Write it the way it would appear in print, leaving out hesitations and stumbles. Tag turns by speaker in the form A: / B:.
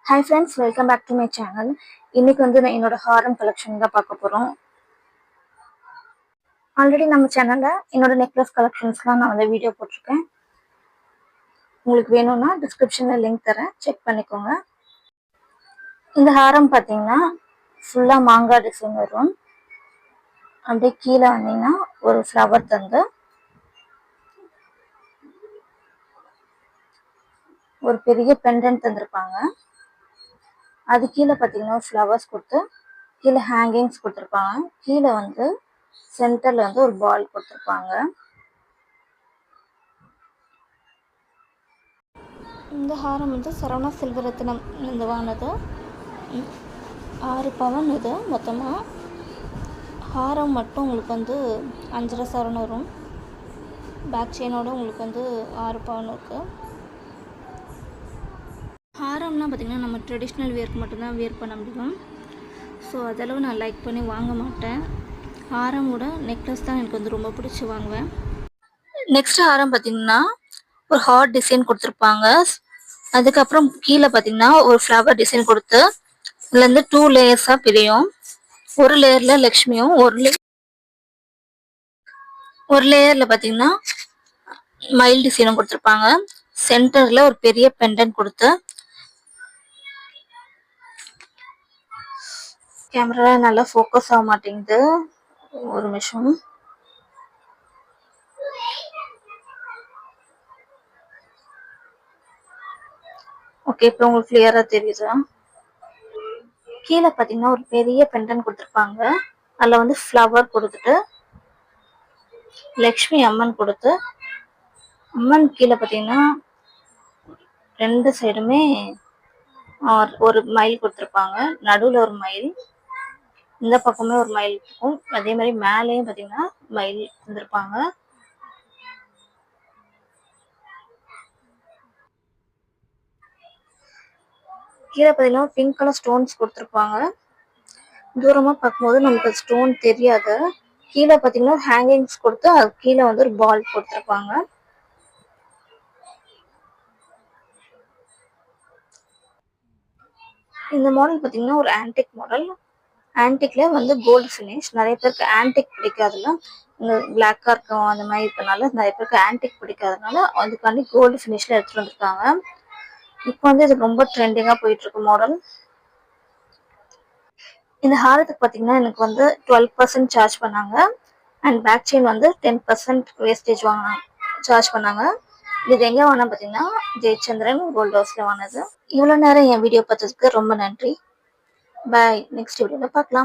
A: Hi friends, welcome back to my channel. இன்னைக்கு நான் என்னோட ஹாரம் கலெக்ஷன் தான் பார்க்க போறோம். ஆல்ரெடி நம்ம சேனல்ல என்னோட நெக்லஸ் கலெக்ஷன்ஸ்லாம் நான் வீடியோ போட்டிருக்கேன். உங்களுக்கு வேணும்னா டிஸ்கிரிப்ஷன்ல லிங்க் தரேன், செக் பண்ணிக்கோங்க. இந்த ஹாரம் பாத்தீங்கன்னா ஃபுல்லா மாங்காய் டிசைன் வரும். அப்படியே கீழே வந்தீங்கன்னா ஒரு ஃப்ளவர் தந்து ஒரு பெரிய பெண்டன்ட் தந்திருப்பாங்க. அது கீழே பாத்தீங்கன்னா ஃப்ளவர்ஸ் கொடுத்து கீழே ஹேங்கிங்ஸ் கொடுத்துருப்பாங்க. கீழே சென்டர்ல ஒரு பால் கொடுத்துருப்பாங்க. இந்த ஹாரம் சரவணா செல்வரத்னம் வாங்கினது. 6 பவன் இது மொத்தமாக. ஹாரம் மட்டும் உங்களுக்கு 5.5 சவரன் வரும். பேக் செயினோட உங்களுக்கு 6 பவன் இருக்குது. ஹாரம்லாம் பார்த்திங்கன்னா நம்ம ட்ரெடிஷ்னல் வியர்க்கு மட்டும்தான் வியர் பண்ண முடியும். ஸோ அதளவு நான் லைக் பண்ணி வாங்க மாட்டேன். ஹாரமோட நெக்லஸ் தான் எனக்கு ரொம்ப பிடிச்சி வாங்குவேன். நெக்ஸ்ட் ஹாரம் பார்த்திங்கன்னா ஒரு ஹார்ட் டிசைன் கொடுத்துருப்பாங்க. அதுக்கப்புறம் கீழே பார்த்தீங்கன்னா ஒரு ஃப்ளவர் டிசைன் கொடுத்து இதுலேருந்து 2 லேயர்ஸாக பிரியும். ஒரு லேயரில் லக்ஷ்மியும் ஒரு லேயரில் பார்த்தீங்கன்னா மயில் டிசைனும் கொடுத்துருப்பாங்க. சென்டரில் ஒரு பெரிய பெண்டன்ட் கொடுத்து கேமரா நல்லா ஃபோக்கஸ் ஆக மாட்டேங்குது, ஒரு நிமிஷம். ஓகே, இப்போ உங்களுக்கு கிளியரா தெரியுதா? கீழே பார்த்தீங்கன்னா ஒரு பெரிய பெண்டன் கொடுத்துருப்பாங்க. அதில் ஃப்ளவர் கொடுத்துட்டு லக்ஷ்மி அம்மன் கொடுத்து அம்மன் கீழே பார்த்தீங்கன்னா 2 சைடுமே ஒரு மயில் கொடுத்துருப்பாங்க. நடுவில் ஒரு மயில், இந்த பக்கமே ஒரு மயில் இருக்கும். அதே மாதிரி மேலேயும் பார்த்தீங்கன்னா மயில் இருந்திருப்பாங்க. கீழே பார்த்தீங்கன்னா பிங்க் கலர் ஸ்டோன்ஸ் கொடுத்துருப்பாங்க. தூரமாக பார்க்கும்போது நமக்கு ஸ்டோன் தெரியாது. கீழே பார்த்தீங்கன்னா ஹேங்கிங்ஸ் கொடுத்து அது கீழே ஒரு பால் கொடுத்துருப்பாங்க. இந்த மாடல் பார்த்தீங்கன்னா ஒரு ஆன்டிக் மாடல். ஆன்டிக்ல கோல்டு ஃபினிஷ். நிறைய பேருக்கு ஆன்டிக் பிடிக்காதுல, இந்த பிளாக்கா இருக்கும் அந்த மாதிரி இருக்கனால நிறைய பேருக்கு ஆன்டிக் பிடிக்காதனால அதுக்காண்டி கோல்டு ஃபினிஷ்ல எடுத்துட்டு வந்திருக்காங்க. இப்போ இது ரொம்ப ட்ரெண்டிங்கா போயிட்டு இருக்கு மாடல். இந்த ஹாரத்துக்கு பார்த்தீங்கன்னா எனக்கு 12% சார்ஜ் பண்ணாங்க. And back chain 10% wastage charge பண்ணாங்க. இது எங்க வாங்கினா பார்த்தீங்கன்னா ஜெயச்சந்திரன் கோல்ட் ஹவுஸ்ல வாங்கினது. இவ்வளோ நேரம் என் வீடியோ பார்த்ததுக்கு ரொம்ப நன்றி. பாய். நெக்ஸ்ட் வீடியோல பார்க்கலாம்.